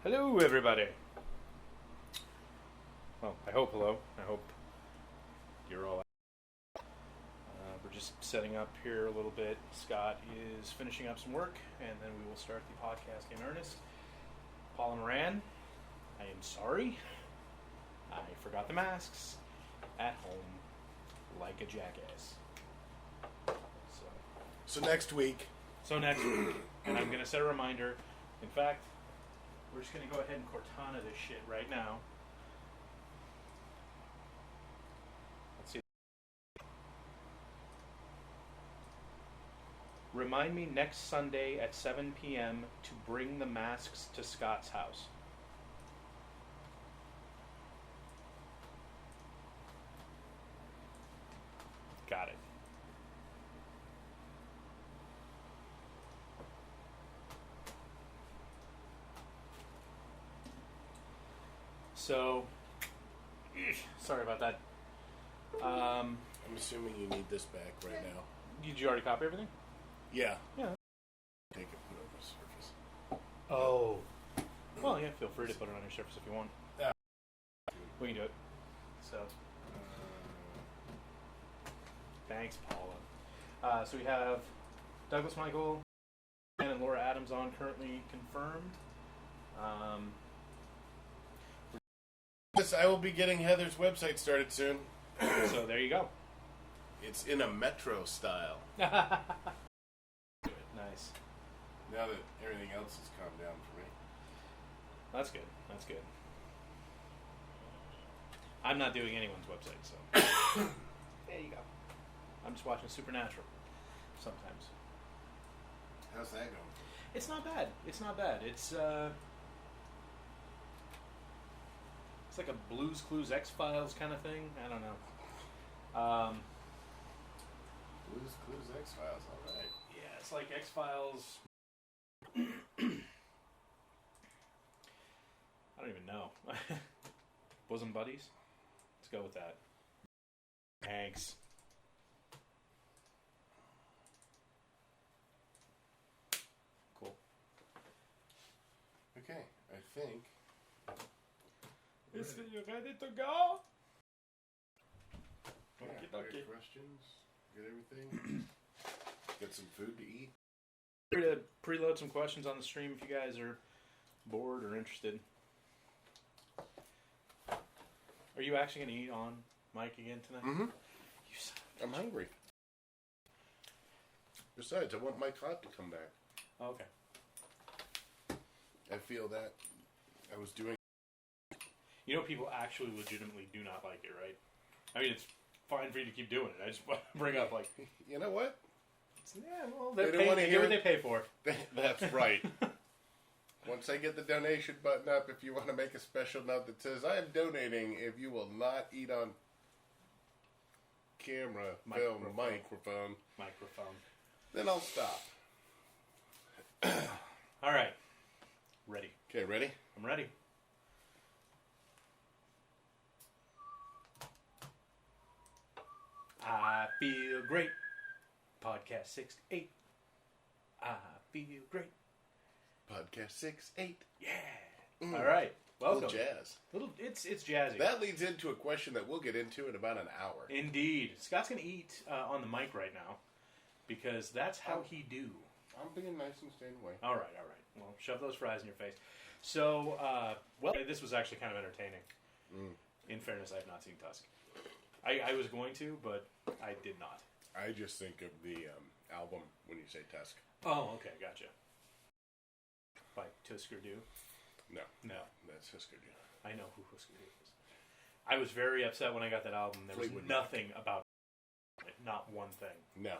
Hello, everybody. Well, I hope hello. I hope you're all. We're just setting up here a little bit. Scott is finishing up some work, and then we will start the podcast in earnest. Paul and Moran, I am sorry. I forgot the masks at home like a jackass. So next week. Next week, and I'm going to set a reminder. In fact, we're just going to go ahead and Cortana this shit right now. Let's see. Remind me next Sunday at 7 p.m. to bring the masks to Scott's house. Got it. So, sorry about that. I'm assuming you need this back right now. Did you already copy everything? Yeah. Yeah. Take it, put it on the surface. Oh. Well, yeah, feel free to put it on your surface if you want. We can do it. So. Thanks, Paula. So we have Douglas Michael and Laura Adams on, currently confirmed. Yes, I will be getting Heather's website started soon. So there you go. It's in a metro style. Nice. Now that everything else has calmed down for me. That's good. That's good. I'm not doing anyone's website, so there you go. I'm just watching Supernatural sometimes. How's that going? It's not bad. It's not bad. It's like a Blue's Clues X-Files kind of thing. I don't know. Blue's Clues X-Files, alright. Yeah, it's like X-Files. I don't even know. Bosom buddies? Let's go with that. Thanks. Cool. Okay, I think... Is you ready to go? Yeah, Okay. Questions? Get everything? Get some food to eat? Free to preload some questions on the stream if you guys are bored or interested. Are you actually going to eat on mic again tonight? Mm-hmm. You son of a I'm hungry. Besides, I want my cod to come back. Oh, okay. I feel that I was doing... You know, people actually legitimately do not like it, right? I mean, it's fine for you to keep doing it. I just want to bring up, like... You know what? Well, they don't want to hear what they pay for. That's right. Once I get the donation button up, if you want to make a special note that says, I am donating if you will not eat on camera, film, microphone, then I'll stop. All right. Ready. Okay, ready? I'm ready. I feel great. Podcast 6 8. I feel great. Podcast 6 8. Yeah. All right. Welcome. Little jazz. It's jazzy. That leads into a question that we'll get into in about an hour. Indeed. Scott's gonna eat on the mic right now because that's how he do. I'm being nice and staying away. All right. Well, shove those fries in your face. So, this was actually kind of entertaining. In fairness, I have not seen Tusk. I was going to, but I did not. I just think of the album when you say Tusk. Oh, okay, gotcha. By Tusker Du? No. No. That's Husker Du. I know who Husker Du is. I was very upset when I got that album. There was nothing about it. Not one thing. No.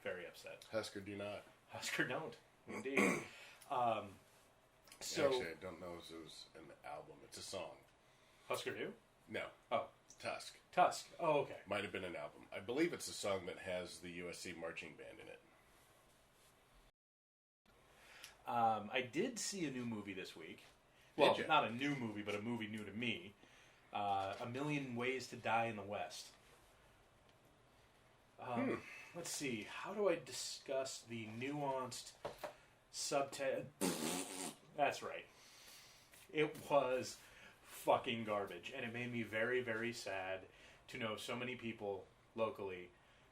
Very upset. Husker Do Not. Husker Don't. Indeed. Actually, I don't know if it was an album. It's a song. Husker Du? No. Oh. Tusk. Tusk. Oh, okay. Might have been an album. I believe it's a song that has the USC marching band in it. I did see a new movie this week. Well, not a new movie, but a movie new to me. A Million Ways to Die in the West. Let's see. How do I discuss the nuanced subtext? That's right. It was fucking garbage. And it made me very, very sad to know so many people locally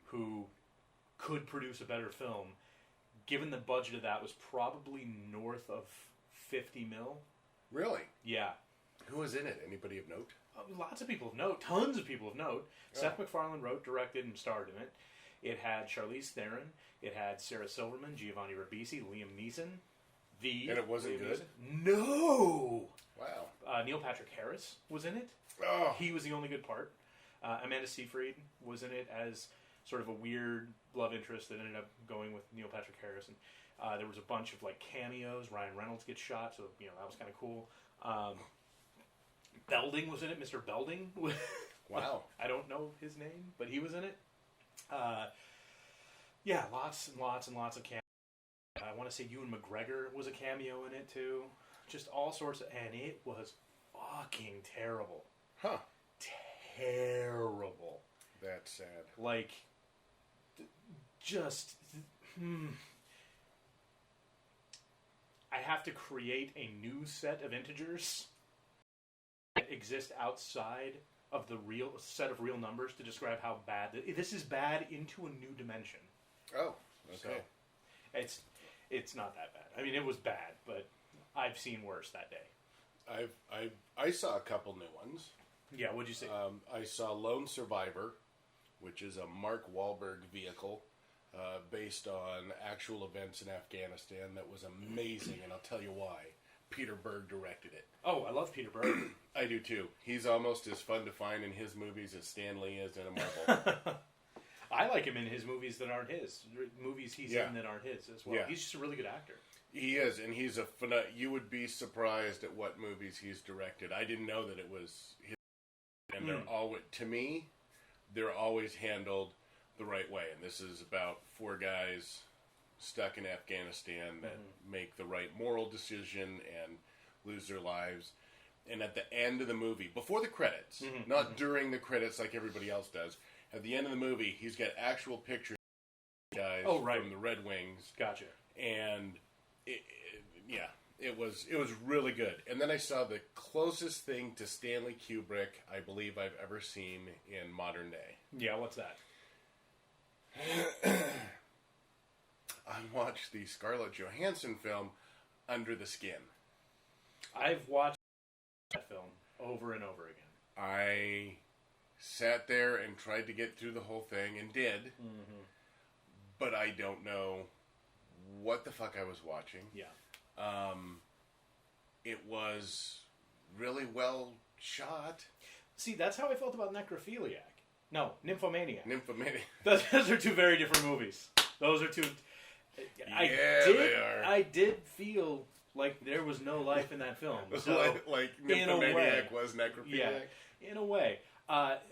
who could produce a better film, given the budget of that was probably north of 50 mil. Really? Yeah. Who was in it? Anybody of note? Lots of people of note. Tons of people of note. Oh. Seth MacFarlane wrote, directed, and starred in it. It had Charlize Theron. It had Sarah Silverman, Giovanni Ribisi, Liam Neeson. And it wasn't Liam good? Neeson. No! Wow. Neil Patrick Harris was in it. Oh. He was the only good part. Amanda Seyfried was in it as sort of a weird love interest that ended up going with Neil Patrick Harris. And there was a bunch of like cameos. Ryan Reynolds gets shot, so that was kind of cool. Belding was in it. Mr. Belding. Wow. I don't know his name, but he was in it. Yeah, lots and lots and lots of cameos. I want to say Ewan McGregor was a cameo in it too. Just all sorts of, and it was fucking terrible. Huh. Terrible. That's sad. Like, just, I have to create a new set of integers that exist outside of the real set of real numbers to describe how bad this is. Bad into a new dimension. Oh, okay. So, it's not that bad. I mean, it was bad, but I've seen worse that day. I saw a couple new ones. Yeah, what'd you see? I saw Lone Survivor, which is a Mark Wahlberg vehicle based on actual events in Afghanistan that was amazing, and I'll tell you why. Peter Berg directed it. Oh, I love Peter Berg. I do too. He's almost as fun to find in his movies as Stan Lee is in a Marvel. I like him in his movies that aren't his. Movies he's in that aren't his as well. Yeah. He's just a really good actor. He is, and he's you would be surprised at what movies he's directed. I didn't know that it was his. And they're always, to me, they're always handled the right way. And this is about 4 guys stuck in Afghanistan that make the right moral decision and lose their lives. And at the end of the movie, before the credits, not during the credits like everybody else does, at the end of the movie, he's got actual pictures of guys from the Red Wings. Gotcha. And it was really good. And then I saw the closest thing to Stanley Kubrick I believe I've ever seen in modern day. Yeah, what's that? I watched the Scarlett Johansson film Under the Skin. I've watched that film over and over again. I sat there and tried to get through the whole thing and did. But I don't know what the fuck I was watching. Yeah. It was really well shot. See, that's how I felt about Necrophiliac. No, Nymphomaniac. Nymphomaniac. Those are two very different movies. Those are two. They are. I did feel like there was no life in that film. So, like Nymphomaniac was Necrophiliac? Yeah, in a way.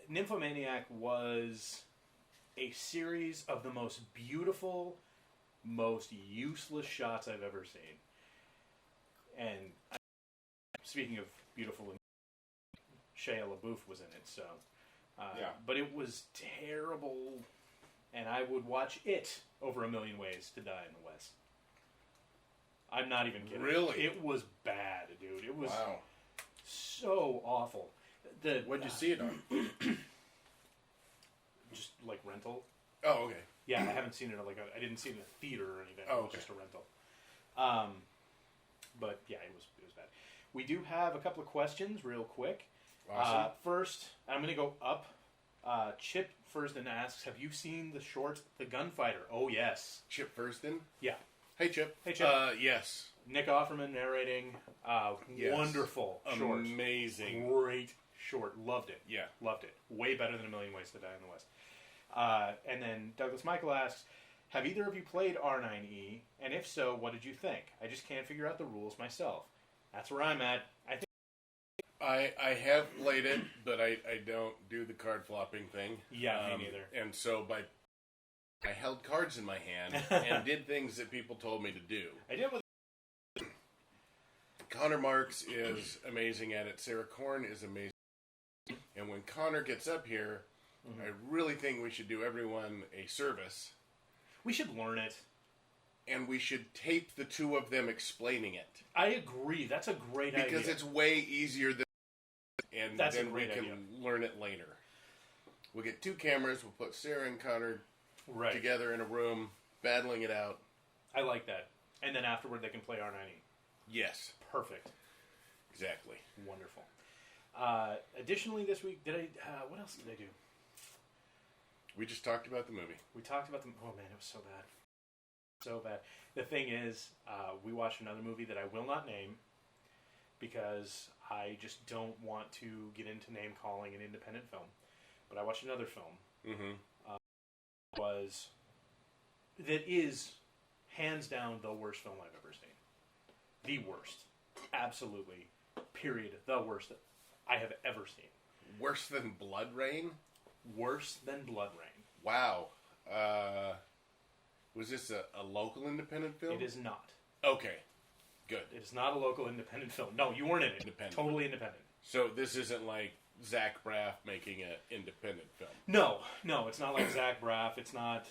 Nymphomaniac was a series of the most beautiful, most useless shots I've ever seen. And speaking of beautiful, Shia LaBeouf was in it, so but it was terrible, and I would watch it over a million ways to die in the West. I'm not even kidding. Really? It was bad, dude. It was wow. So awful. What'd you see it on? Just like rental. Oh, okay. Yeah, I haven't seen it I didn't see it in a theater or anything. Oh, It was just a rental. But yeah, it was bad. We do have a couple of questions real quick. Awesome. First, I'm going to go up. Chip Fursden asks, have you seen the short The Gunfighter? Oh, yes. Chip Fursden? Yeah. Hey, Chip. Hey, Chip. Yes. Nick Offerman narrating. Yes. Wonderful short. Amazing. Great short. Loved it. Yeah. Loved it. Way better than A Million Ways to Die in the West. And then Douglas Michael asks, have either of you played R9E? And if so, what did you think? I just can't figure out the rules myself. That's where I'm at. I have played it, but I don't do the card flopping thing. Yeah, me neither. And so I held cards in my hand and did things that people told me to do. I did with Connor Marks is amazing at it. Sarah Korn is amazing. And when Connor gets up here, I really think we should do everyone a service. We should learn it. and we should tape the two of them explaining it. I agree. That's a great idea. Because it's way easier than... And That's then a we great can idea. learn it later. We'll get two cameras. We'll put Sarah and Connor right. together in a room, battling it out. I like that. And then afterward, they can play R90. Yes. Perfect. Exactly. Wonderful. Additionally, this week, what else did I do? We just talked about the movie. We talked about oh man, it was so bad. So bad. The thing is, we watched another movie that I will not name because I just don't want to get into name calling an independent film. But I watched another film. Mm-hmm. That is hands down the worst film I've ever seen. The worst. Absolutely. Period. The worst that I have ever seen. Worse than Blood Rain? Worse than Blood Rain. Wow. Was this a local independent film? It is not. Okay. Good. It is not a local independent film. No, you weren't in it. Independent. Totally independent. So this isn't like Zach Braff making an independent film? No, it's not like Zach Braff. It's not...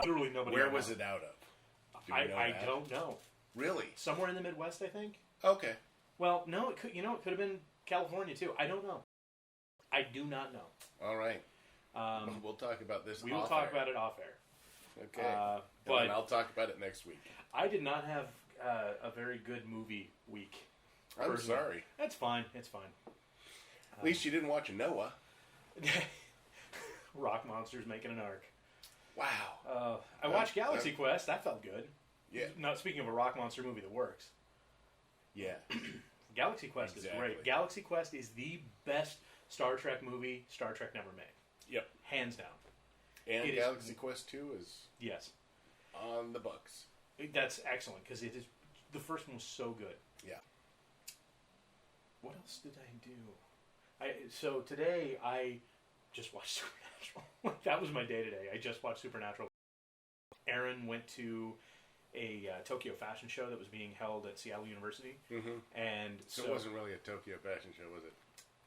literally nobody... Where was it out of? Do we know I that? don't know. Really? Somewhere in the Midwest, I think. Okay. Well, no, it could have been California too. I don't know. I do not know. All right. We'll talk about this. We will talk about it off air. Okay. But I'll talk about it next week. I did not have a very good movie week. I'm personally. sorry. That's fine. It's fine. At least you didn't watch Noah. Rock monsters making an arc. Wow. I watched Galaxy Quest. That felt good. Yeah. Not speaking of a rock monster movie that works. Yeah. Galaxy Quest is great. Galaxy Quest is the best Star Trek movie Star Trek never made. Yep. Hands down. And Galaxy Quest 2 is yes on the books. That's excellent because it is the first one was so good. Yeah. What else did I do? So today I just watched Supernatural. That was my day today. I just watched Supernatural. Aaron went to a Tokyo fashion show that was being held at Seattle University. Mm-hmm. And so it wasn't really a Tokyo fashion show, was it?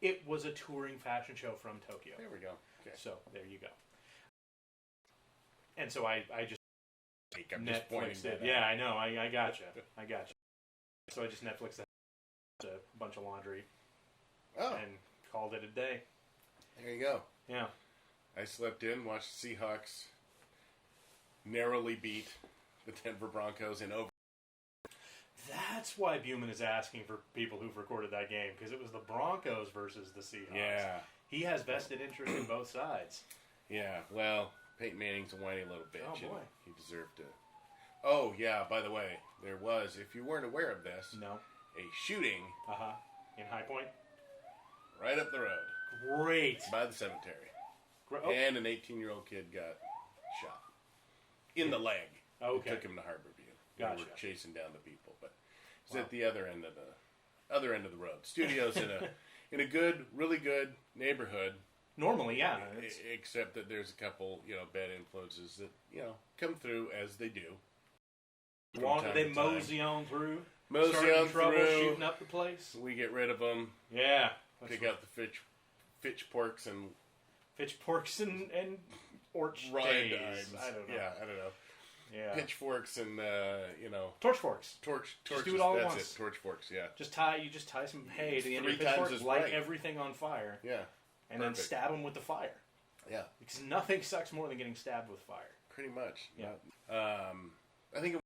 It was a touring fashion show from Tokyo. There we go. Okay. So there you go. And so I just Netflixed it. Yeah, I know. I gotcha. I gotcha. So I just Netflixed a bunch of laundry and called it a day. There you go. Yeah. I slept in, watched the Seahawks narrowly beat the Denver Broncos in over. That's why Buman is asking for people who've recorded that game, because it was the Broncos versus the Seahawks. Yeah. He has vested interest in both sides. Yeah, well, Peyton Manning's a whiny little bitch. Oh, boy. He deserved to. Oh, yeah, by the way, there was, if you weren't aware of this, No. a shooting In High Point? right up the road. Great. By the cemetery. Oh. And an 18-year-old kid got shot. In the leg. Okay. It took him to Harborview. Gotcha. They were chasing down the people, but it's Wow. at the other end of the road. Studios in a good, really good neighborhood. Normally, yeah. Except that there's a couple, bad influences that, come through as they do. They mosey on through. Mosey starting on trouble, through. shooting up the place. We get rid of them. Yeah. Pick out the pitchforks and pitchforks and orch ride days. I don't know. Yeah, I don't know. Yeah. Pitchforks and Torchforks. torches. Just do it all at That's once. it. Torchforks. Yeah. Just tie some hay to the end of 3 your times pitchfork, as light bright. everything on fire, Yeah. and then Perfect. stab them with the fire. Yeah. Because nothing sucks more than getting stabbed with fire. Pretty much. Yeah. I think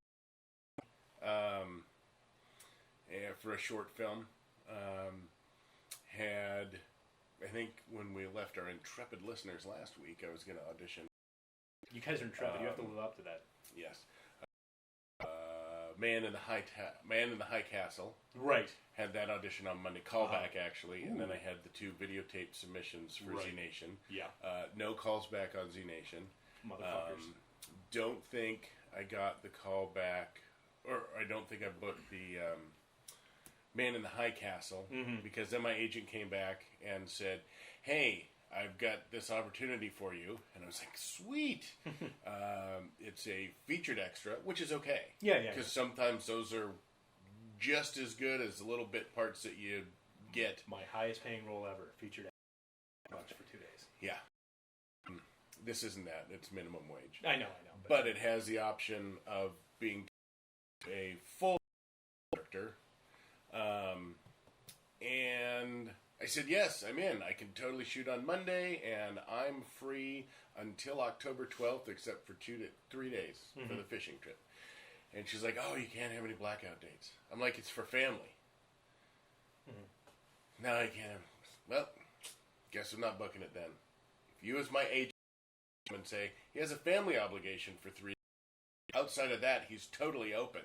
for a short film, I think when we left our intrepid listeners last week, I was going to audition. You guys are intrepid. You have to live up to that. Yes. Man in the High Castle. Right. Had that audition on Monday. Callback, actually. And then I had the 2 videotape submissions for Z Nation. Yeah. No calls back on Z Nation. Motherfuckers. Don't think I got the call back, or I don't think I booked the Man in the High Castle, because then my agent came back and said, hey, I've got this opportunity for you. And I was like, sweet. It's a featured extra, which is okay. Yeah. Because sometimes those are just as good as the little bit parts that you get. My highest paying role ever. Featured $1 for 2 days. Yeah. This isn't that. It's minimum wage. I know. But it has the option of being a full character. And I said, yes, I'm in. I can totally shoot on Monday, and I'm free until October 12th, except for 2 to 3 days for the fishing trip. And she's like, oh, you can't have any blackout dates. I'm like, it's for family. No, I can't. Well, guess I'm not booking it then. If you as my agent and say, he has a family obligation for 3 days. Outside of that, he's totally open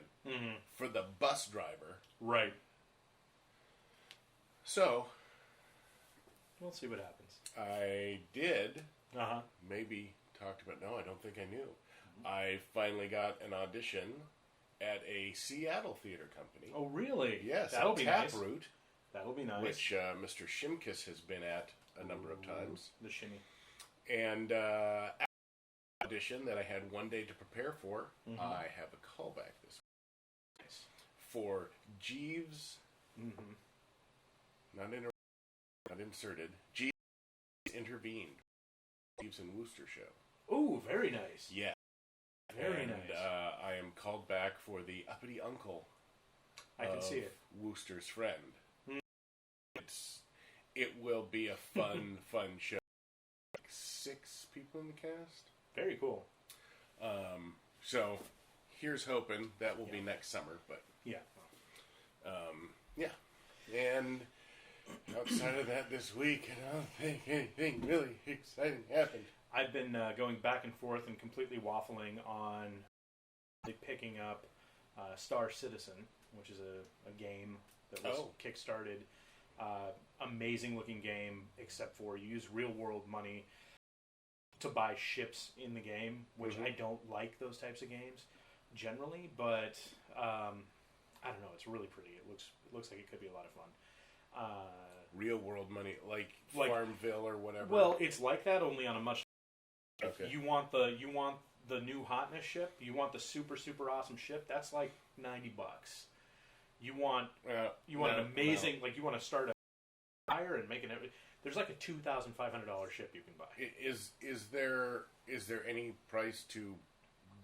for the bus driver. Right. So, we'll see what happens. I did maybe talked about, no, I don't think I knew. I finally got an audition at a Seattle theater company. Oh, really? Yes, that'll be nice. Taproot, That'll be nice. which Mr. Shimkus has been at a number of times. The shimmy. And audition that I had 1 day to prepare for, I have a callback this week. Nice. For Jeeves, not inserted, Jeeves intervened. Jeeves and Wooster show. Ooh, very nice. Yeah. Very and, nice. I am called back for the uppity uncle. I can see it. Wooster's friend. It will be a fun, fun show. Like 6 people in the cast. Very cool. So here's hoping that will be next summer. But yeah. And outside of that, this week, I don't think anything really exciting happened. I've been going back and forth and completely waffling on picking up Star Citizen, which is a game that was kickstarted. Amazing looking game, except for you use real world money to buy ships in the game, which I don't like those types of games generally, but I don't know, it's really pretty. It looks like it could be a lot of fun. Real world money, like Farmville or whatever. Well, it's like that, only on a much. Okay. You want the new hotness ship. You want the super awesome ship. That's like $90. You want an amazing you want to start a fire and make it. There's like a $2,500 ship you can buy. Is there any price to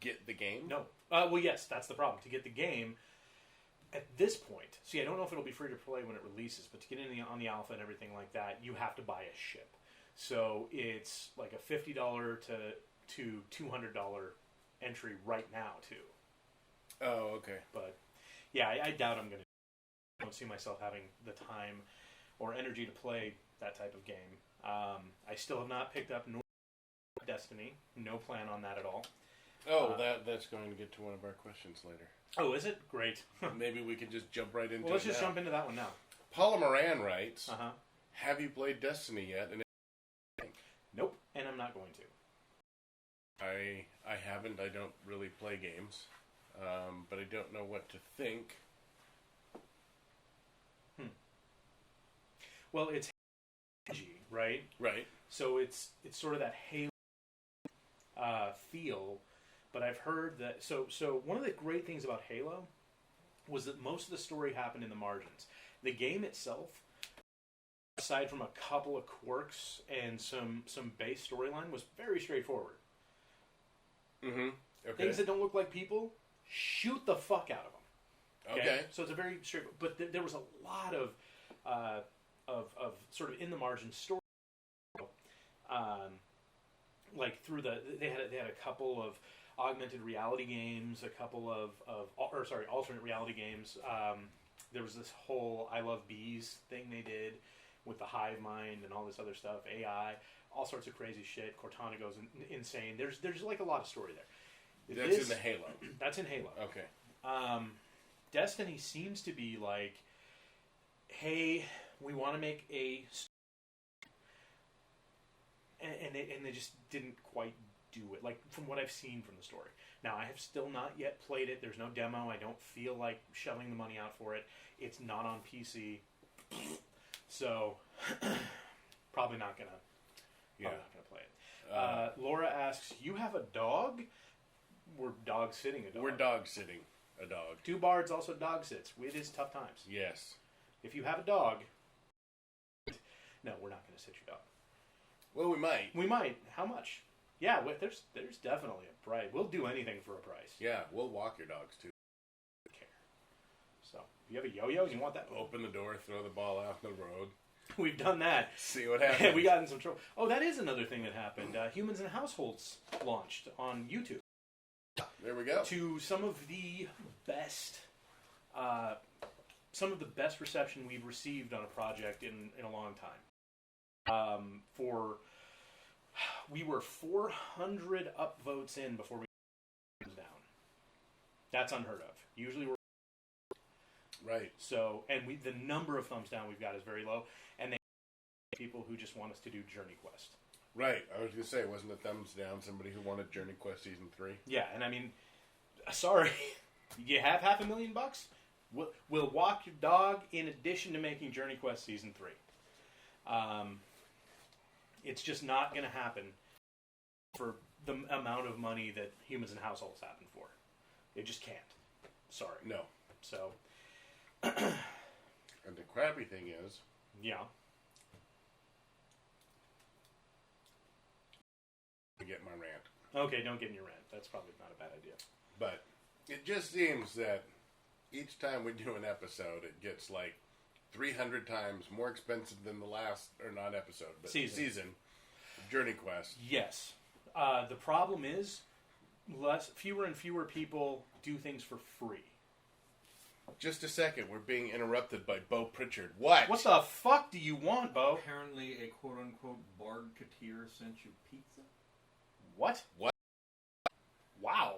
get the game? No. Well, yes, that's the problem. To get the game. At this point, see, I don't know if it'll be free to play when it releases, but to get in on the alpha and everything like that, you have to buy a ship. So it's like a $50 to $200 entry right now, too. Oh, okay. But, yeah, I doubt I'm going to. I don't see myself having the time or energy to play that type of game. I still have not picked up Destiny. No plan on that at all. Oh, that's going to get to one of our questions later. Oh, is it? Great. Maybe we can just jump right into it. Well, let's just jump into that one now. Paula Moran writes, have you played Destiny yet? And nope, and I'm not going to. I haven't. I don't really play games. But I don't know what to think. Well, it's edgy, right? Right. So it's sort of that Halo feel. But I've heard that... So one of the great things about Halo was that most of the story happened in the margins. The game itself, aside from a couple of quirks and some base storyline, was very straightforward. Okay. Things that don't look like people, shoot the fuck out of them. Okay. So it's a very straight... But there was a lot of sort of in-the-margin story. Like through they had a couple of augmented reality games, a couple of alternate reality games. There was this whole I Love Bees thing they did with the hive mind and all this other stuff, AI, all sorts of crazy shit. Cortana goes insane. There's like a lot of story there. That's in the Halo. That's in Halo. Okay. Destiny seems to be like, hey, we want to make a and they just didn't quite do it, like from what I've seen from the story. Now, I have still not yet played it. There's no demo. I don't feel like shelling the money out for it. It's not on PC, so probably not gonna play it. Laura asks, "You have a dog?" We're dog sitting a dog. We're dog sitting a dog. 2 bards also dog sits. It is tough times. Yes. If you have a dog, no, we're not going to sit your dog. Well, we might. We might. How much? Yeah, there's definitely a price. We'll do anything for a price. Yeah, we'll walk your dogs too. Care. So, if you have a yo-yo and you want that, Open the door, throw the ball out in the road. We've done that. See what happens. We got in some trouble. Oh, that is another thing that happened. Humans and Households launched on YouTube. There we go. To some of the best reception we've received on a project in a long time. We were 400 upvotes in before we was down. That's unheard of. Usually we're right. So, and the number of thumbs down we've got is very low, and they people who just want us to do Journey Quest. Right. I was gonna say, wasn't a thumbs down somebody who wanted Journey Quest Season 3? Yeah, and I mean, sorry, you have $500,000? We'll walk your dog in addition to making Journey Quest Season 3. It's just not going to happen for the amount of money that Humans and Households happen for. It just can't. Sorry. No. So. And the crappy thing is. Yeah. To get my rant. Okay, don't get in your rant. That's probably not a bad idea. But it just seems that each time we do an episode, it gets like 300 times more expensive than the last, or not episode, but season of Journey Quest. Yes. The problem is fewer and fewer people do things for free. Just a second, we're being interrupted by Bo Pritchard. What? What the fuck do you want, Bo? Apparently a quote-unquote Bard-ertown sent you pizza. What? What? Wow.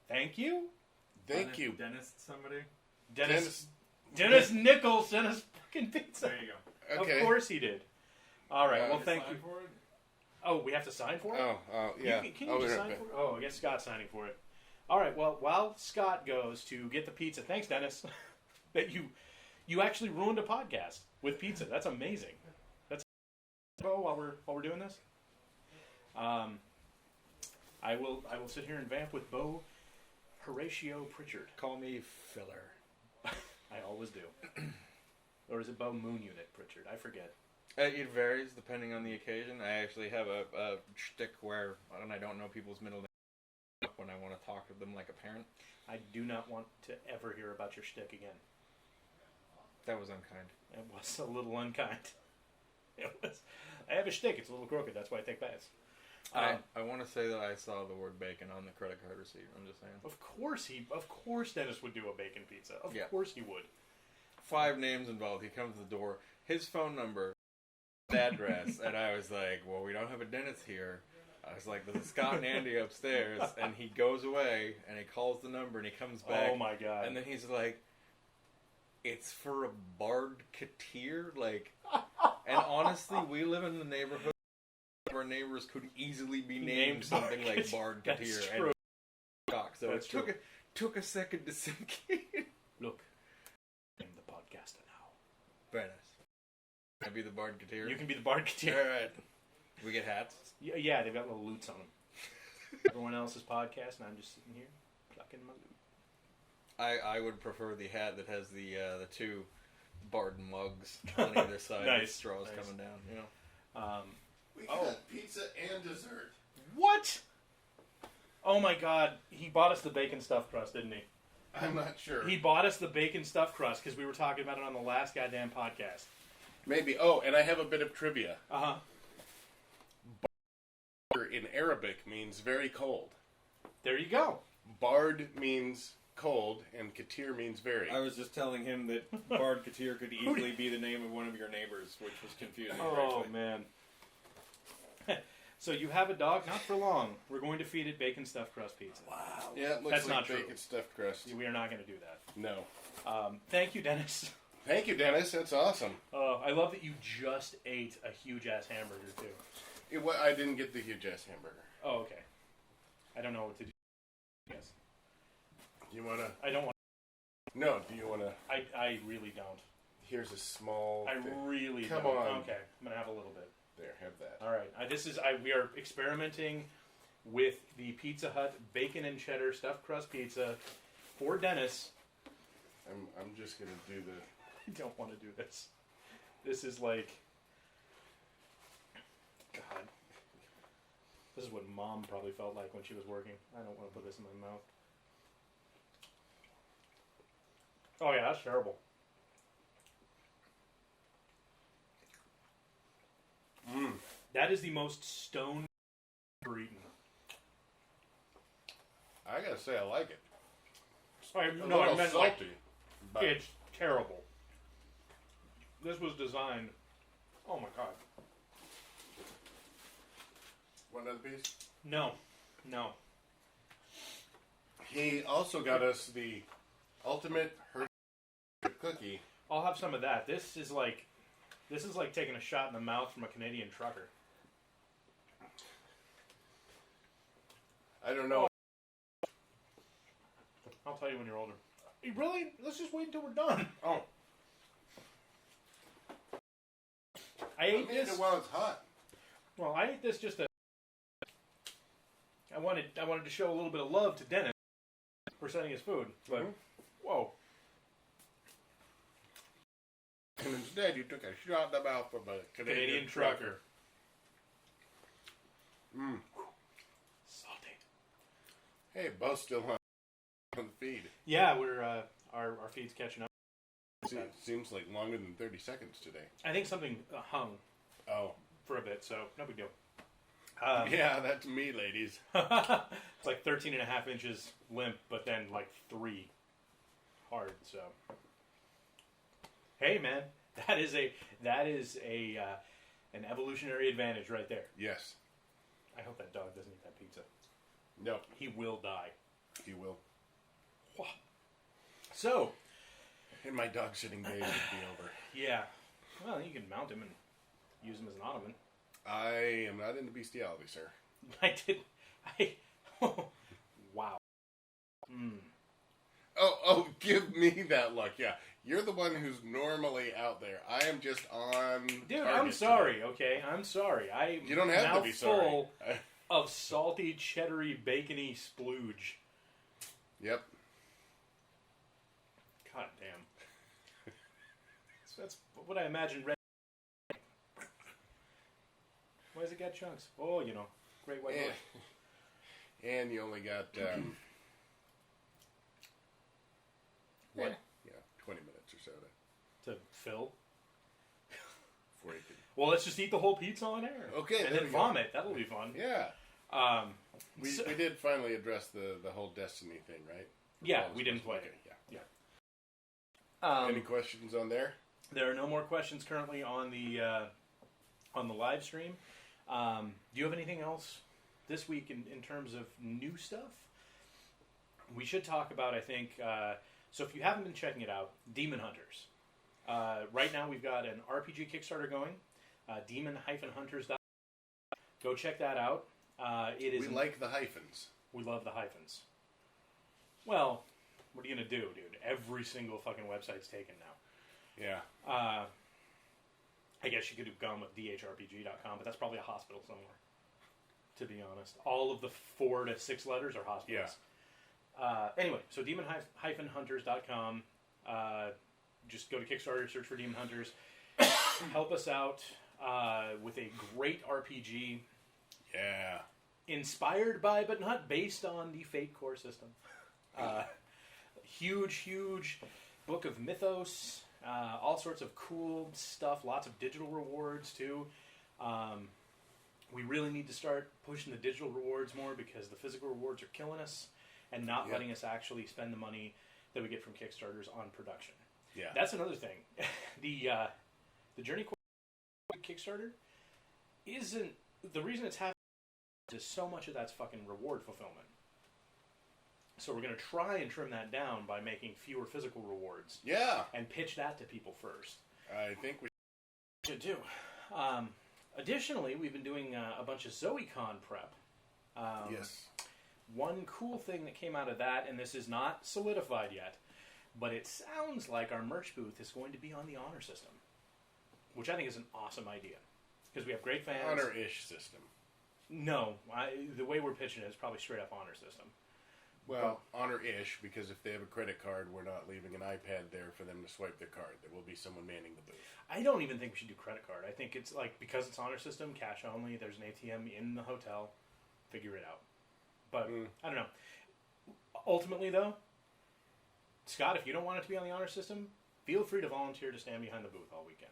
Thank you? Thank you. Dennis, somebody? Dennis Nichols sent us fucking pizza. There you go. Okay. Of course he did. All right, well, thank you. For it? Oh, we have to sign for it? Oh, yeah. Can you just sign for it? Oh, I guess Scott's signing for it. All right, well, while Scott goes to get the pizza, thanks, Dennis, that you actually ruined a podcast with pizza. That's amazing. That's Bo while we're doing this. I will sit here and vamp with Bo Horatio Pritchard. Call me filler. I always do. Or is it Bo Moon Unit Pritchard? I forget. It varies depending on the occasion. I actually have a shtick where and I don't know people's middle names when I want to talk to them like a parent. I do not want to ever hear about your shtick again. That was unkind. It was a little unkind. It was. I have a shtick. It's a little crooked. That's why I take baths. I want to say that I saw the word bacon on the credit card receipt. I'm just saying. Of course Dennis would do a bacon pizza. Of course he would. 5 names involved. He comes to the door. His phone number, address, and I was like, well, we don't have a Dennis here. I was like, there's a Scott and Andy upstairs, and he goes away, and he calls the number, and he comes back. Oh my god. And then he's like, it's for a Bard-ertown? Like, and honestly, we live in the neighborhood where our neighbors could easily be named something like Bard-ertown. That's true. So it took a second to sink in. Look, I'm the podcaster now. Very nice. Can I be the Bard-ertown? You can be the Bard-ertown. All right. We get hats? Yeah, they've got little loots on them. Everyone else's podcast, and I'm just sitting here plucking my loot. I would prefer the hat that has the 2 Bard mugs on either side. Nice. With straws Nice. coming down. You know. We got pizza and dessert. What? Oh my god, he bought us the bacon stuffed crust, didn't he? I'm not sure. He bought us the bacon stuffed crust because we were talking about it on the last goddamn podcast. Maybe. Oh, and I have a bit of trivia. Uh-huh. Bard in Arabic means very cold. There you go. Bard means cold, and Katir means very. I was just telling him that Bard-ertown could easily be the name of one of your neighbors, which was confusing. Oh, actually. man. So you have a dog? Not for long. We're going to feed it bacon stuffed crust pizza. Wow. Yeah, it looks That's like not true. bacon stuffed crust. We are not going to do that. No. Thank you, Dennis. Thank you, Dennis. That's awesome. I love that you just ate a huge-ass hamburger, too. I didn't get the huge ass hamburger. Oh, okay. I don't know what to do. Yes. You wanna? I don't want. No. Do you wanna? I really don't. Here's a small. I thing. really Come don't. on. Okay, I'm gonna have a little bit. There, have that. All right. We are experimenting with the Pizza Hut bacon and cheddar stuffed crust pizza for Dennis. I'm just gonna do the. I don't want to do this. This is like. God. This is what Mom probably felt like when she was working. I don't want to put this in my mouth. Oh yeah, that's terrible. That is the most stoned I've ever eaten. I gotta say, I like it. I Little meant salty. like But it's terrible. This was designed. Oh my god. one other piece. No. He also got us the ultimate Hershey cookie. I'll have some of that. This is like taking a shot in the mouth from a Canadian trucker. I don't know. I'll tell you when you're older. Hey, really? Let's just wait until we're done. Oh, I ate made it this. while it's hot. Well, I ate this just to. I wanted to show a little bit of love to Dennis for sending his food, but whoa. And instead, you took a shot in the mouth from a Canadian trucker. Salty. Hey, both still on the feed. Yeah, we're our feed's catching up. It seems like longer than 30 seconds today. I think something hung Oh. for a bit, so no big deal. Yeah, that's me, ladies. It's like 13 and a half inches limp, but then like 3 hard. So, hey, man, that is a an evolutionary advantage right there. Yes. I hope that dog doesn't eat that pizza. No, He will die. he will. So, And my dog sitting days would be over. yeah. Well, you can mount him and use him as an ottoman. I am not into bestiality, sir. Wow. Oh, give me that luck. Yeah, you're the one who's normally out there. I am just on. Dude, target I'm sorry, today. okay? I'm sorry. I'm You don't have now to be sorry. full of salty, cheddary, bacony splooge. Yep. God damn. So that's what I imagine red. Why does it got chunks? Oh, great white And, North. and you only got What? Yeah, 20 minutes or so To fill? before you can. Well, let's just eat the whole pizza on air. Okay, And there then we go. vomit. That'll be fun. Yeah, we So- did finally address the whole Destiny thing, right? Yeah, All we this didn't play okay, it. Yeah. Um, Any questions on there? There are no more questions currently on the live stream. Do you have anything else this week in terms of new stuff? We should talk about, I think, so if you haven't been checking it out, Demon Hunters. Right now we've got an RPG Kickstarter going, demon-hunters.com. Go check that out. It is We like the hyphens. We love the hyphens. Well, what are you going to do, dude? Every single fucking website's taken now. Yeah. I guess you could have gone with dhrpg.com, but that's probably a hospital somewhere, to be honest. All of the 4 to 6 letters are hospitals. Yeah. Anyway, so demon-hunters.com. Just go to Kickstarter, search for Demon Hunters. Help us out with a great RPG. Yeah. Inspired by, but not based on, the Fate core system. Huge book of mythos. All sorts of cool stuff. Lots of digital rewards, too. We really need to start pushing the digital rewards more because the physical rewards are killing us and not letting us actually spend the money that we get from Kickstarters on production. Yeah. That's another thing. The Journey Kickstarter isn't... The reason it's happening is so much of that's fucking reward fulfillment. So we're going to try and trim that down by making fewer physical rewards. Yeah. And pitch that to people first. I think we Should do. Additionally, we've been doing a bunch of ZoeCon prep. yes. One cool thing that came out of that, and this is not solidified yet, but it sounds like our merch booth is going to be on the honor system, which I think is an awesome idea. Because we have great fans. Honor-ish system. No, the way we're pitching it is probably straight up honor system. Well, honor-ish, because if they have a credit card, we're not leaving an iPad there for them to swipe their card. There will be someone manning the booth. I don't even think we should do credit card. I think it's like, because it's honor system, cash only, there's an ATM in the hotel. figure it out. But I don't know. Ultimately, though, Scott, if you don't want it to be on the honor system, feel free to volunteer to stand behind the booth all weekend.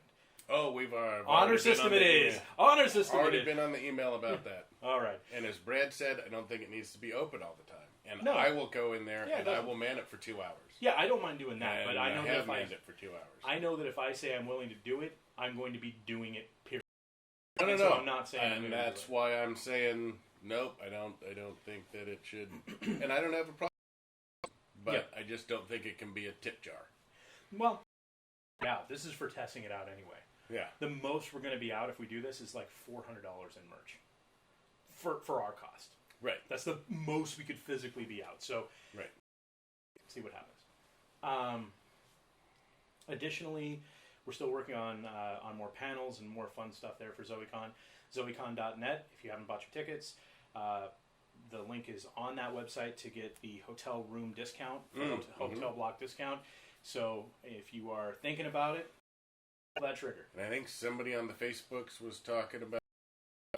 Oh, we've honor system it is. Honor system already it is. been on the email about that. All right. And as Brad said, I don't think it needs to be open all the time. And No. I will go in there and I will man it for 2 hours. Yeah, I don't mind doing that, And but I know that have if manned it for 2 hours. I know that if I say I'm willing to do it, I'm going to be doing it. Period. No. So I'm not saying. I'm And gonna that's do it. why I'm saying nope. I don't think that it should. And I don't have a problem. But I just don't think it can be a tip jar. Well, yeah, this is for testing it out anyway. Yeah. The most we're going to be out if we do this is like $400 in merch for our cost. Right. That's the most we could physically be out. So, right. See what happens. Additionally, we're still working on more panels and more fun stuff there for ZoeCon. ZoeCon.net. If you haven't bought your tickets, the link is on that website to get the hotel room discount, hotel block discount. So if you are thinking about it, pull that trigger. And I think somebody on the Facebooks was talking about,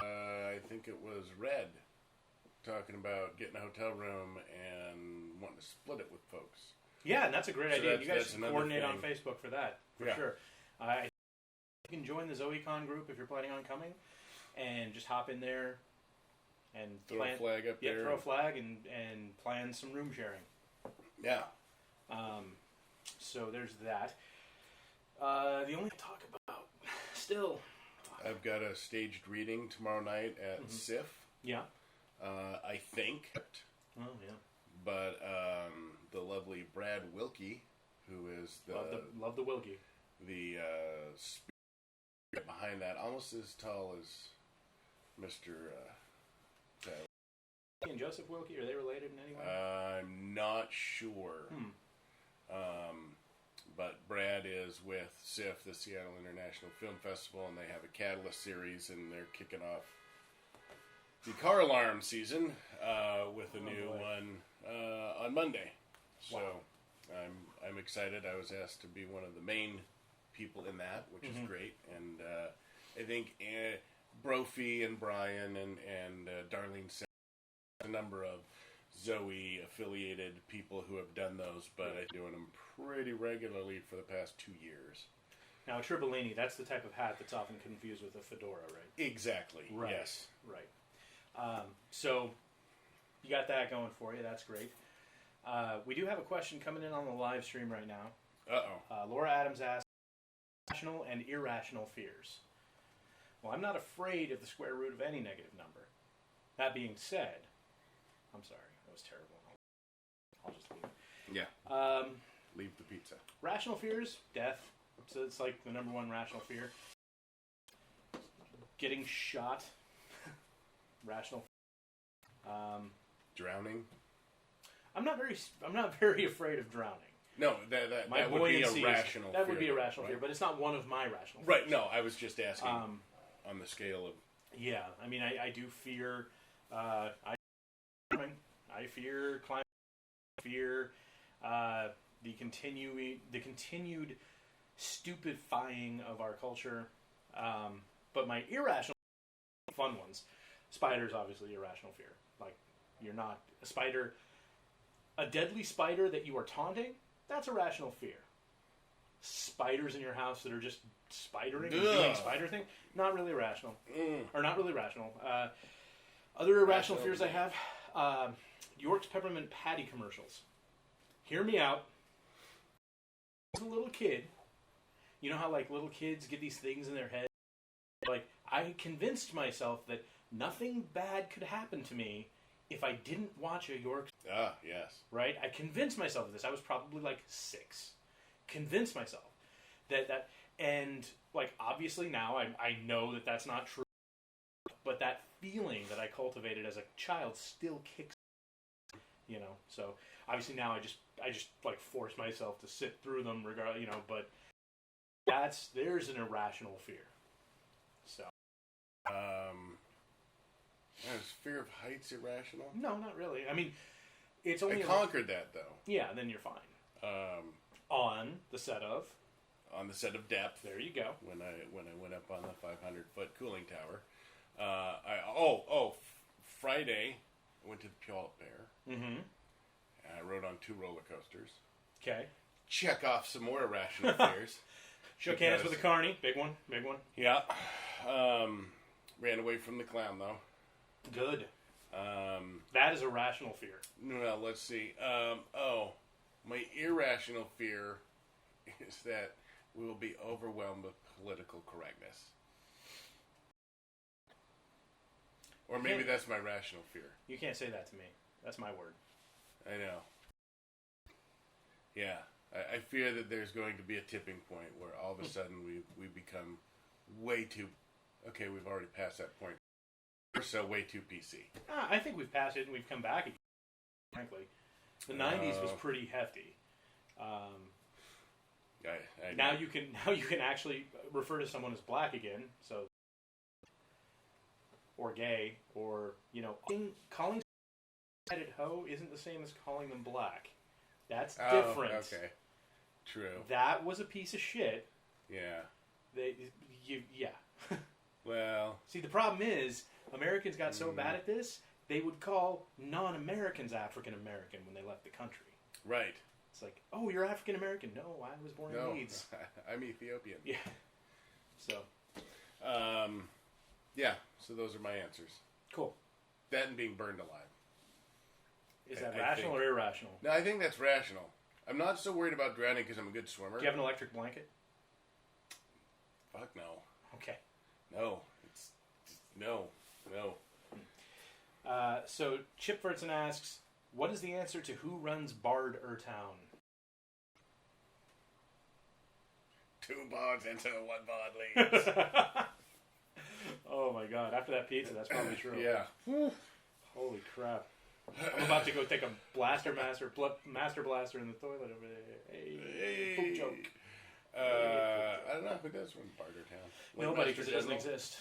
I think it was Red, talking about getting a hotel room and wanting to split it with folks. Yeah, and that's a great idea. You guys should another coordinate thing. on Facebook for that, for sure. You can join the ZoeCon group if you're planning on coming, and just hop in there and throw a flag up there. Throw a flag and plan some room sharing. Yeah. So there's that. The only talk about still. I've got a staged reading tomorrow night at SIF. Yeah. I think. Oh yeah. But the lovely Brad Wilkie, who is love the Wilkie, the spirit behind that, almost as tall as Mr. and Joseph Wilkie, are they related in any way? I'm not sure. But Brad is with SIF, the Seattle International Film Festival, and they have a Catalyst series, and they're kicking off the car alarm season with a new one on Monday. So I'm excited. I was asked to be one of the main people in that, which is great. And I think Brophy and Brian and Darlene said a number of Zoe affiliated people who have done those, but I'm doing them pretty regularly for the past 2 years. Now, a Tribolini, that's the type of hat that's often confused with a fedora, right? Exactly. Right. Yes. Right. So you got that going for you. That's great. We do have a question coming in on the live stream right now. Laura Adams asked, rational and irrational fears. Well, I'm not afraid of the square root of any negative number. That being said, I'm sorry, that was terrible. I'll just leave it. Yeah. Leave the pizza. Rational fears, death. So it's like the number one rational fear. Getting shot. Rational. Drowning. I'm not very afraid of drowning. No, that would be a rational fear. That would be a rational fear, but it's not one of my rational fears. Right, no, I was just asking on the scale of... Yeah, I mean, I do fear... I fear climate, I fear the continued stupefying of our culture. But my irrational, fun ones, spiders, obviously irrational fear. Like, you're not a spider, a deadly spider that you are taunting. That's a rational fear. Spiders in your house that are just spidering and doing spider thing, not really rational, or not really rational. Other irrational fears I have. York's Peppermint Patty commercials. Hear me out. As a little kid, you know how like little kids get these things in their head? Like, I convinced myself that nothing bad could happen to me if I didn't watch a York's. Ah, yes. Right? I convinced myself of this. I was probably like 6. Convinced myself that and like obviously now I know that that's not true. But that feeling that I cultivated as a child still kicks, you know. So obviously now I just like force myself to sit through them, regardless, you know. But there's an irrational fear. So, is fear of heights irrational? No, not really. I mean, it's only I conquered that though. Yeah, then you're fine. On the set of Depth. There you go. When I went up on the 500-foot cooling tower. Friday, I went to the Puyallup Bear. Mm-hmm. I rode on 2 roller coasters. Okay. Check off some more irrational fears. Shook hands with a carny. Big one. Yeah. Ran away from the clown, though. Good. That is a rational fear. No, let's see. My irrational fear is that we will be overwhelmed with political correctness. Or maybe that's my rational fear. You can't say that to me. That's my word. I know. Yeah. I fear that there's going to be a tipping point where all of a sudden we become way too... Okay, we've already passed that point. We're so way too PC. I think we've passed it and we've come back again, frankly. The 90s was pretty hefty. Now you can actually refer to someone as black again, so... Or gay, or, calling headed hoe isn't the same as calling them black. That's different. Okay. True. That was a piece of shit. Yeah. Yeah. Well... See, the problem is, Americans got so bad at this, they would call non-Americans African-American when they left the country. Right. It's like, oh, you're African-American. No, I was born in Leeds. I'm Ethiopian. Yeah. So. Yeah, so those are my answers. Cool. That and being burned alive. Is that rational or irrational? No, I think that's rational. I'm not so worried about drowning because I'm a good swimmer. Do you have an electric blanket? Fuck no. Okay. No. No. So Chip Furtzen asks, what is the answer to who runs Bard-ertown? 2 bards into 1 bard leads. Oh my god, after that pizza, that's probably true. Yeah. Holy crap. I'm about to go take a master blaster in the toilet over there. Hey. Poop joke. I don't know who does run Bard-ertown. Nobody, because it doesn't exist.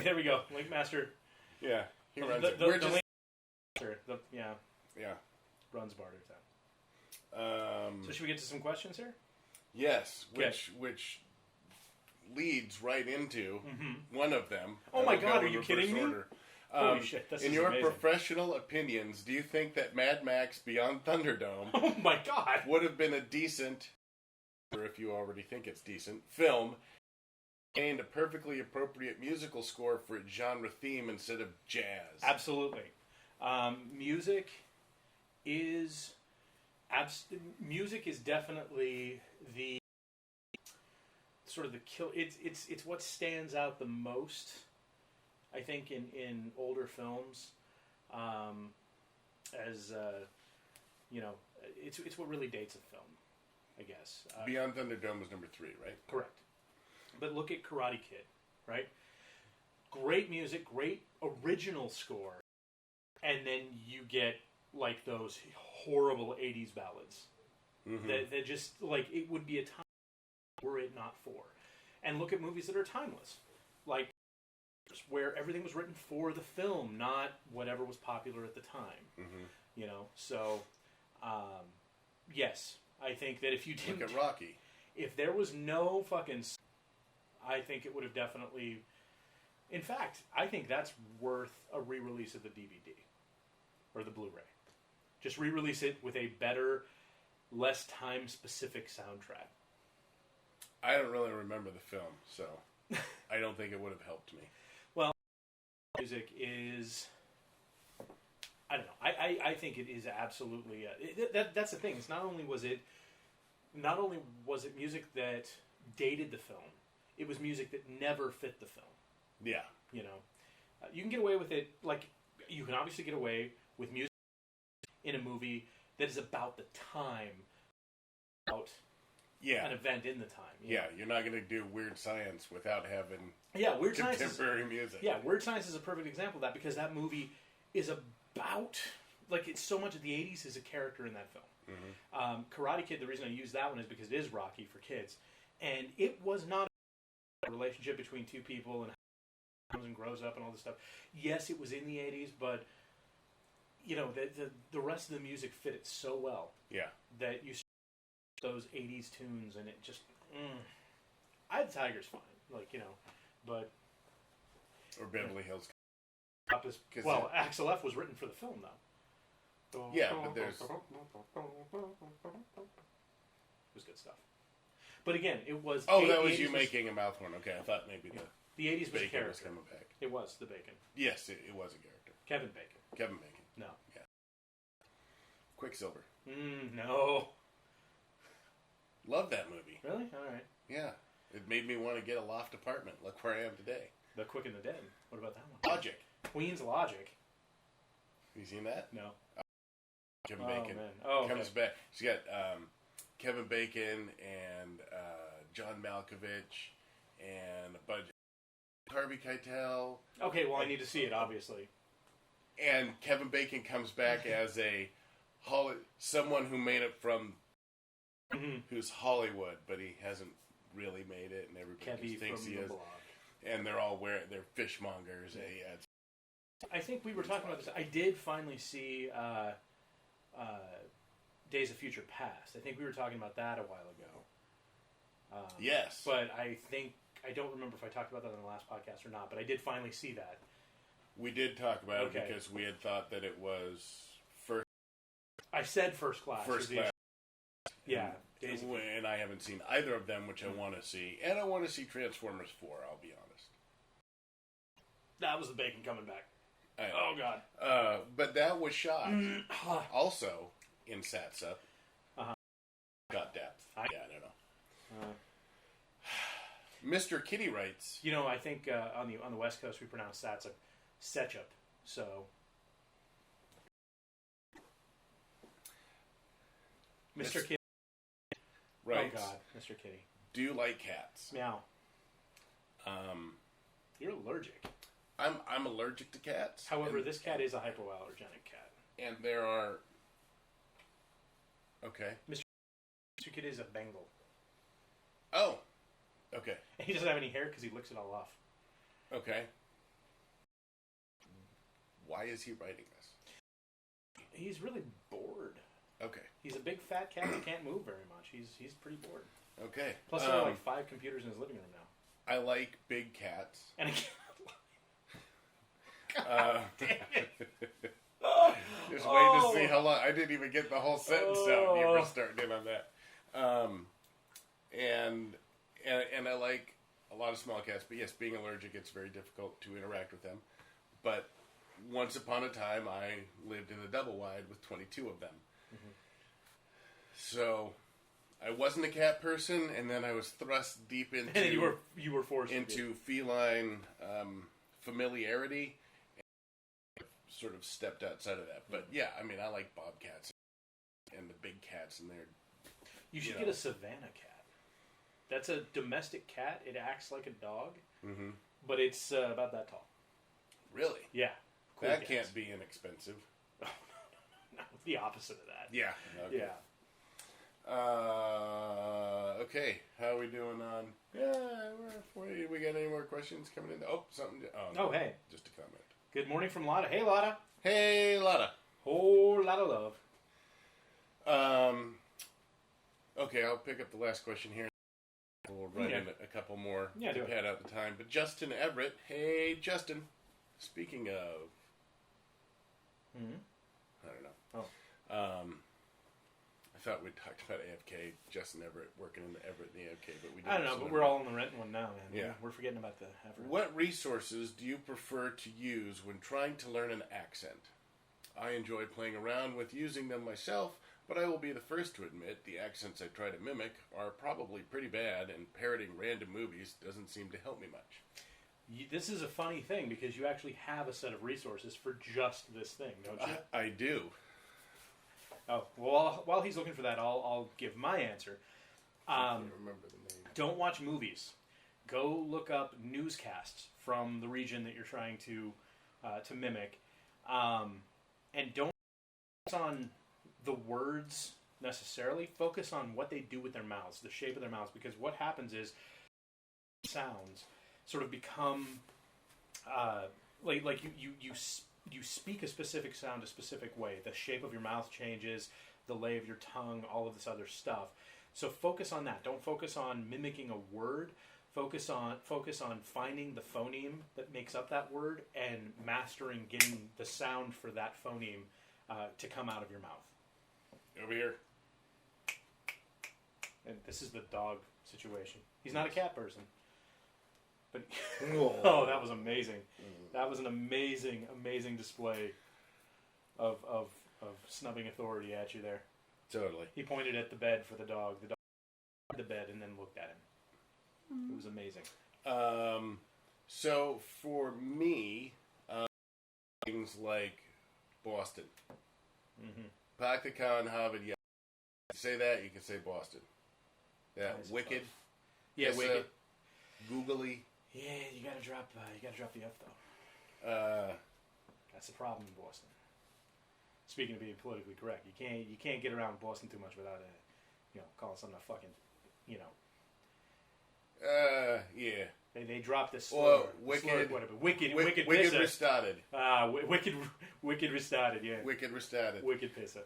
There we go. Link Master. Yeah, he runs the, it. the, We're the just... Link Master, Yeah. runs Bard-ertown. So should we get to some questions here? Yes, which leads right into one of them. Oh my god, are you kidding me? Holy shit, this is in your amazing. professional opinions, do you think that Mad Max Beyond Thunderdome oh my god would have been a decent, or if you already think it's decent, film, and a perfectly appropriate musical score for its genre theme instead of jazz? Absolutely. Music is definitely the sort of the kill. It's what stands out the most, I think, in older films. It's what really dates a film, I guess. Beyond Thunderdome was number 3, right? Correct. But look at Karate Kid, right? Great music, great original score, and then you get like those horrible 80s ballads that just, like, it would be a time were it not for. And look at movies that are timeless, like where everything was written for the film, not whatever was popular at the time. So yes, I think that if you didn't look at Rocky, if there was no fucking, I think it would have definitely. In fact, I think that's worth a re-release of the DVD or the Blu-ray. Just re-release it with a better, less time-specific soundtrack. I don't really remember the film, so I don't think it would have helped me. Well, music is, I don't know. I think it is absolutely. That's the thing. It's not only was it music that dated the film, it was music that never fit the film. Yeah. You can get away with it. Like, you can obviously get away with music in a movie that is about the time, about an event in the time. You're not going to do Weird Science without having Weird contemporary music. Yeah, Weird Science is a perfect example of that, because that movie is about, like, it's so much of the 80s is a character in that film. Karate Kid, the reason I use that one is because it is Rocky for kids, and it was not a relationship between two people and comes and grows up and all this stuff. Yes, it was in the 80s, but the rest of the music fit it so well. Yeah. That you those 80s tunes and it just Eye of the Tiger's fine. But or Beverly Hills. up as 'Cause well. Axel F was written for the film, though. Yeah, but there's- It was good stuff. But again, it was. Oh, the that was 80s you making a mouth horn. Okay, I thought maybe the 80s was a Bacon was character. coming back. It was the Bacon. Yes, it was a character. Kevin Bacon. Kevin Bacon. No. Quicksilver. No. Love that movie. Really? All right. Yeah. It made me want to get a loft apartment. Look where I am today. The Quick and the Dead. What about that one? Logic. Queen's Logic. You seen that? No. Kevin Oh, Bacon man. Oh, okay. comes back. She's got Kevin Bacon and John Malkovich and a bunch of Harvey Keitel. Okay, well, I need to see it, obviously. And Kevin Bacon comes back as someone who made it from who's Hollywood, but he hasn't really made it, and everybody Kevy thinks from he the is. blog. And they're all they're fishmongers. Yeah, I think we were talking about this. I did finally see Days of Future Past. I think we were talking about that a while ago. yes. But I don't remember if I talked about that on the last podcast or not, but I did finally see that. We did talk about Okay. it because we had thought that it was first I said First Class. First was the- Class. Yeah. Days of And I haven't seen either of them, which I want to see. And I want to see Transformers 4, I'll be honest. That was the Bacon coming back. I know. Oh, God. But that was shot Uh-huh. also in Satsa. Uh-huh. Got depth. I don't know. Mr. Kitty writes, You know, I think on the West Coast we pronounce Setup. So Mr. Kitty. writes, Oh God, Mr. Kitty. do you like cats? Meow. You're allergic. I'm allergic to cats. However, and, this cat is a hypoallergenic cat. and there are... Okay. Mr. Kitty is a Bengal. Oh. Okay. And he doesn't have any hair because he licks it all off. Okay. Why is he writing this? He's really bored. Okay. He's a big fat cat that can't move very much. He's pretty bored. Okay. Plus, there are like 5 computers in his living room now. I like big cats. And again, Just waiting to see how long. I didn't even get the whole sentence out. You were starting in on that. And I like a lot of small cats, but yes, being allergic, it's very difficult to interact with them. But once upon a time, I lived in a double wide with 22 of them. Mm-hmm. So I wasn't a cat person, and then I was thrust deep into and you were forced into feline familiarity. Sort of stepped outside of that, but yeah, I mean, I like bobcats and the big cats, and they're. You should get a Savannah cat. That's a domestic cat. It acts like a dog, but it's about that tall. Really? Yeah. Cool that cats. can't be inexpensive. No, the opposite of that. Yeah. Okay. Yeah. Okay. How are we doing on? Yeah, we got any more questions coming in? Oh, something. Oh, hey. Just a comment. Good morning from Lotta. Hey, Lotta. Hey, Lotta. Whole lot of love. Okay, I'll pick up the last question here. We'll write in a couple more to pad out the time. But Justin Everett. Hey, Justin. Speaking of... I don't know. Oh. I thought we talked about AFK, Justin Everett working in the Everett and the AFK, but we didn't. I don't know, but we're all in the rent one now, man. Yeah. We're forgetting about the Everett. What resources do you prefer to use when trying to learn an accent? I enjoy playing around with using them myself, but I will be the first to admit the accents I try to mimic are probably pretty bad, and parroting random movies doesn't seem to help me much. This is a funny thing, because you actually have a set of resources for just this thing, don't you? I do. Oh, well, while he's looking for that, I'll give my answer. I can't remember the name. Don't watch movies. Go look up newscasts from the region that you're trying to mimic, and don't focus on the words necessarily. Focus on what they do with their mouths, the shape of their mouths, because what happens is sounds sort of become like you speak a specific sound a specific way. The shape of your mouth changes, the lay of your tongue, all of this other stuff. So focus on that. Don't focus on mimicking a word. Focus on finding the phoneme that makes up that word and mastering getting the sound for that phoneme to come out of your mouth. Over here. And this is the dog situation. He's not a cat person. But oh, that was amazing. That was an amazing, amazing display of snubbing authority at you there. Totally. He pointed at the bed for the dog. The dog the bed and then looked at him. It was amazing. So for me, things like Boston. Paktakan, Harvard, yeah. You say that, you can say Boston. Yeah, Nice. Wicked. Yeah, Issa, Wicked. Googly. Yeah, you gotta drop the F though. That's the problem in Boston. Speaking of being politically correct, you can't get around Boston too much without calling something a fucking, Yeah. They dropped this slur. Well, Wicked. Wicked Wicked pissa. restarted. Wicked restarted, yeah. Wicked restarted. Wicked pissa.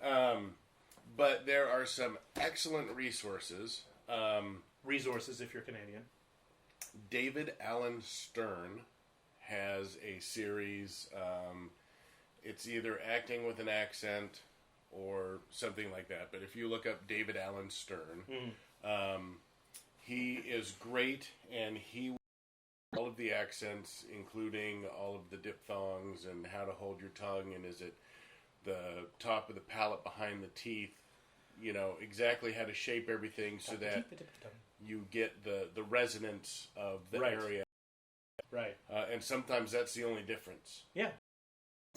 But there are some excellent resources. Resources if you're Canadian. David Allen Stern has a series. It's either acting with an accent or something like that. But if you look up David Allen Stern, he is great, and he all of the accents, including all of the diphthongs and how to hold your tongue, and is it the top of the palate behind the teeth, exactly how to shape everything so that you get the resonance of the area. Right. And sometimes that's the only difference. Yeah.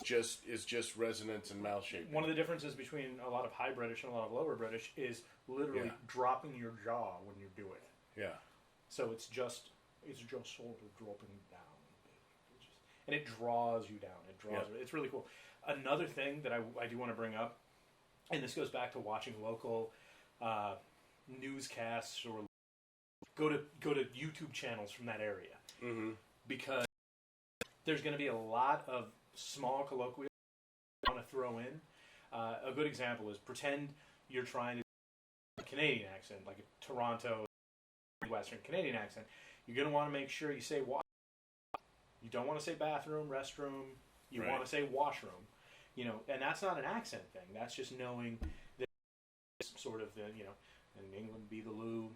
Is just resonance and mouth shaping. One of the differences between a lot of high British and a lot of lower British is literally dropping your jaw when you do it. Yeah. So it's just sort of dropping down, and it draws you down. It's really cool. Another thing that I do want to bring up, and this goes back to watching local newscasts or go to YouTube channels from that area, because there's going to be a lot of small colloquial I want to throw in. A good example is pretend you're trying to do a Canadian accent, like a Toronto, Western Canadian accent. You're going to want to make sure you say wash. You don't want to say bathroom, restroom. You want to say washroom. And that's not an accent thing. That's just knowing that sort of in England be the loo,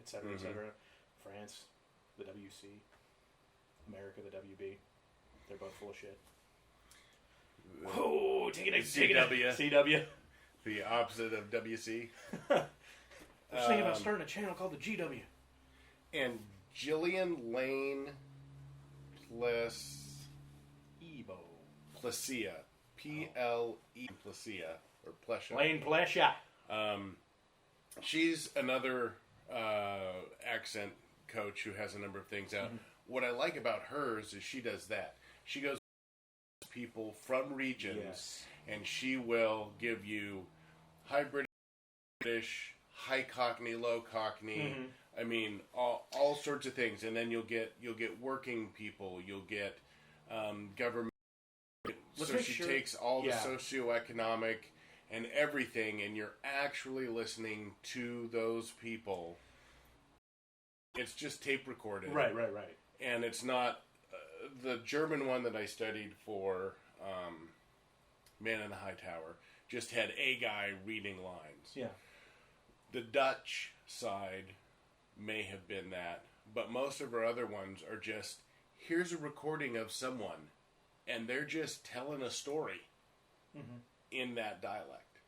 etc., etc. France, the WC. America, the WB. They're both full of shit. Oh, take it, CW. The opposite of WC. I was thinking about starting a channel called the GW. And Gillian Lane Plessia. P-L-E Plessia. Or Plessia. Lane Plessia. She's another accent coach who has a number of things out. What I like about hers is she does that. She goes to people from regions, and she will give you high British, high Cockney, low Cockney. I mean, all sorts of things, and then you'll get working people. You'll get government. So she takes all the socioeconomic and everything, and you're actually listening to those people. It's just tape recorded. Right. And it's not the German one that I studied for Man in the High Tower just had a guy reading lines. Yeah. The Dutch side may have been that, but most of our other ones are just, here's a recording of someone, and they're just telling a story in that dialect.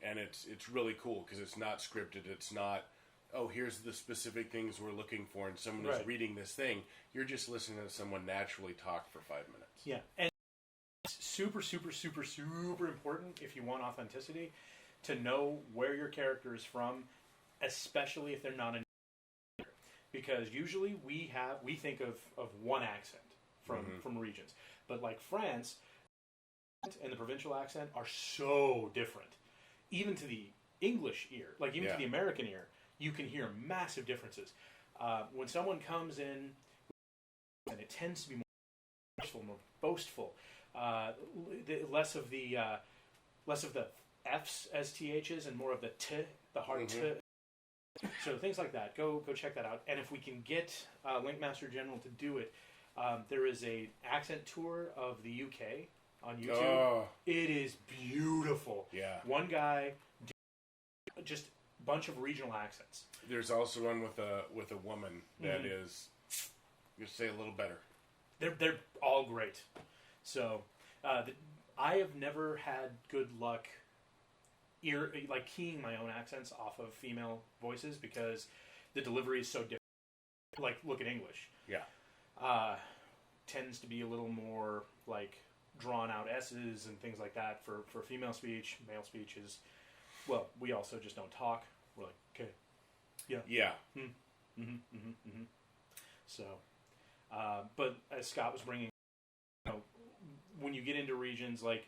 And it's really cool because it's not scripted. It's not, oh, here's the specific things we're looking for, and someone is reading this thing. You're just listening to someone naturally talk for 5 minutes. Yeah, and it's super, super, super, super important if you want authenticity to know where your character is from, especially if they're not a native. Because usually we think of one accent from regions. But like France and the provincial accent are so different. Even to the English ear, like even to the American ear, you can hear massive differences. When someone comes in, and it tends to be more boastful, less of the F's as THs and more of the T, the hard T. So things like that. Go check that out. And if we can get Linkmaster General to do it, there is a accent tour of the UK on YouTube. Oh, It is beautiful. yeah. One guy, just a bunch of regional accents. There's also one with a woman that is, you say, a little better. They're all great. So I have never had good luck keying my own accents off of female voices because the delivery is so different. Like, look at English. Yeah. Tends to be a little more like drawn out S's and things like that for female speech. Male speech is, well, we also just don't talk. We're like, okay, yeah. Yeah. So, but as Scott was bringing, when you get into regions, like,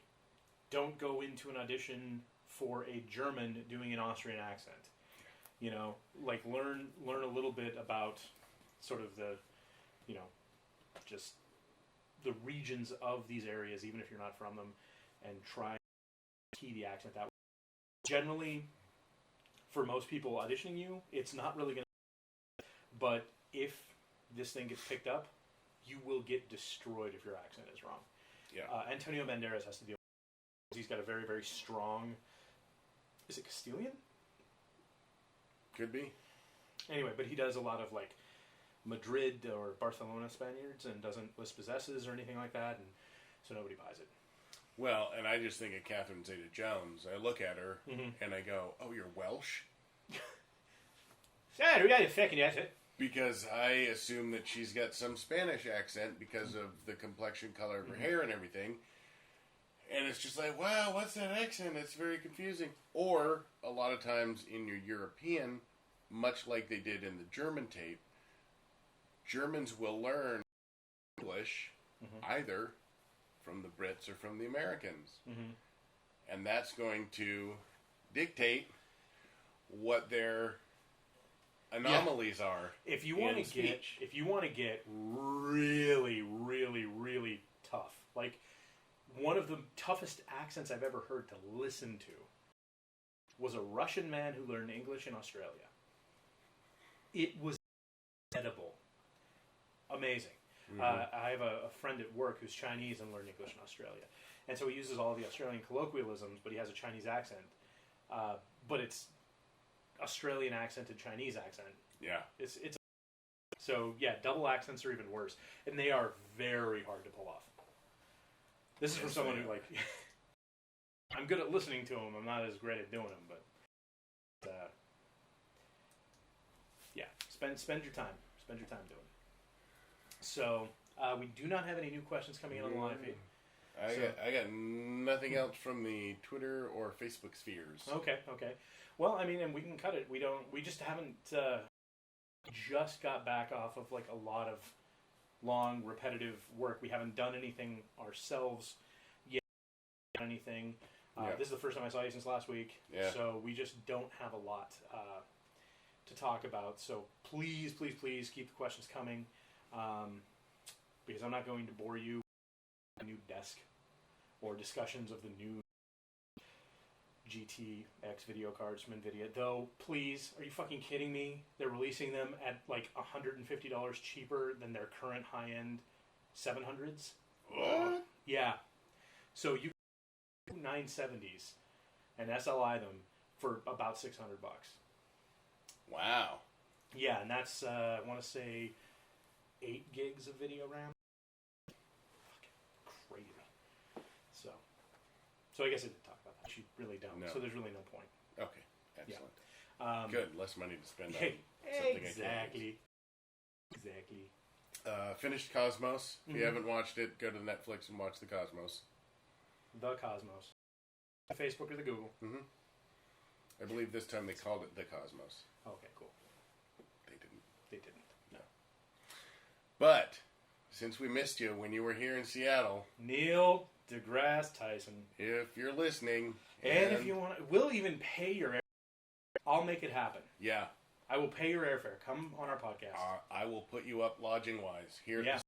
don't go into an audition for a German doing an Austrian accent. Like learn a little bit about sort of the, just the regions of these areas, even if you're not from them, and try to key the accent that way. Generally, for most people auditioning you, it's not really going to, but if this thing gets picked up, you will get destroyed if your accent is wrong. Yeah. Antonio Banderas has to deal with it. He's got a very, very strong, is it Castilian? Could be. Anyway, but he does a lot of like Madrid or Barcelona Spaniards and doesn't list possesses or anything like that, and so nobody buys it. Well, and I just think of Catherine Zeta-Jones. I look at her and I go, "Oh, you're Welsh?" Because I assume that she's got some Spanish accent because of the complexion color of her hair and everything. And it's just like, wow, what's that accent? It's very confusing. Or, a lot of times in your European, much like they did in the German tape, Germans will learn English either from the Brits or from the Americans. And that's going to dictate what their anomalies are. If you want to get really, really, really tough, like one of the toughest accents I've ever heard to listen to was a Russian man who learned English in Australia. It was edible. Amazing. I have a friend at work who's Chinese and learned English in Australia. And so he uses all the Australian colloquialisms, but he has a Chinese accent. But it's Australian accented Chinese accent. Yeah. It's so, yeah, double accents are even worse. And they are very hard to pull off. This is for someone who, like, I'm good at listening to them. I'm not as great at doing them, but yeah, spend your time. Spend your time doing it. So, we do not have any new questions coming in on the live feed. I got nothing else from the Twitter or Facebook spheres. Okay. Well, I mean, and we can cut it. We just haven't just got back off of like a lot of long, repetitive work. We haven't done anything ourselves yet. Anything. This is the first time I saw you since last week. Yeah. So we just don't have a lot to talk about. So please keep the questions coming. Because I'm not going to bore you with a new desk or discussions of the new GTX video cards from NVIDIA. Though, please, are you fucking kidding me? They're releasing them at like $150 cheaper than their current high-end 700s. What? Yeah. So you can 970s and SLI them for about $600. Wow. Yeah, and that's, I want to say, 8 gigs of video RAM. Fucking crazy. So I guess I didn't talk about that. You really don't. No. So there's really no point. Okay. Excellent. Good. Less money to spend on something Exactly. Finished Cosmos. If you haven't watched it, go to Netflix and watch The Cosmos. The Cosmos. The Facebook or the Google. I believe this time they called it The Cosmos. Okay, cool. They didn't. No. But, since we missed you when you were here in Seattle, Neil deGrasse Tyson. if you're listening... And if you want to, we'll even pay your airfare. I'll make it happen. Yeah. I will pay your airfare. Come on our podcast. I will put you up lodging-wise here at the